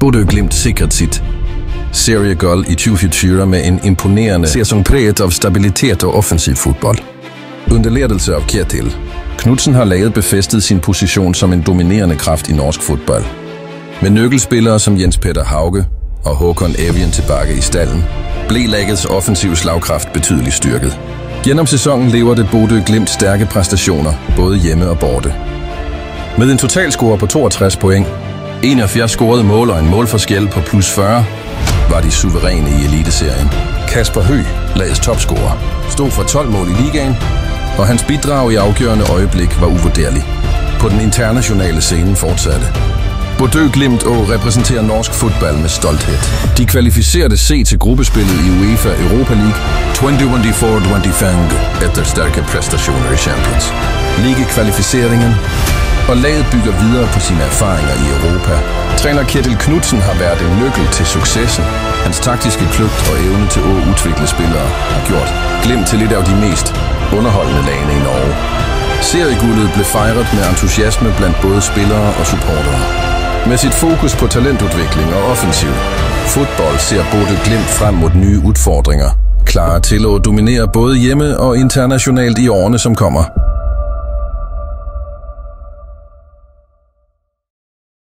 Bodø Glimt sikret sit serieguld i 2024 med en imponerende sæson præget af stabilitet og offensiv fodbold. Under ledelse af Kjetil Knutsen har laget befæstet sin position som en dominerende kraft i norsk fodbold. Med nøkkelspillere som Jens Petter Hauge og Håkon Evjen tilbage i stallen, blev lagets offensiv slagkraft betydeligt styrket. Gennem sæsonen lever det Bodø Glimt stærke præstationer, både hjemme og borte. Med en totalscore på 62 point, 71 scorede mål og en målforskel på +40, var de suveræne i eliteserien. Kasper Høgh, lagets topscorer, stod for 12 mål i ligaen, og hans bidrag i afgørende øjeblik var uvurderlig. På den internationale scene fortsatte Bodø Glimt repræsenterer norsk fodbold med stolthed. De kvalificerede sig til gruppespillet i UEFA Europa League 2024-25 efter stærke præstationer i Champions League-kvalificeringen, og laget bygger videre på sine erfaringer i Europa. Træner Kjetil Knutsen har været en nøkkel til successen. Hans taktiske kløgt og evne til at udvikle spillere har gjort Glimt til et af de mest underholdende lagene i Norge. Serieguldet blev fejret med entusiasme blandt både spillere og supportere. Med sit fokus på talentudvikling og offensiv fodbold ser Bodø Glimt frem mod nye udfordringer, klar til at dominere både hjemme og internationalt i årene som kommer.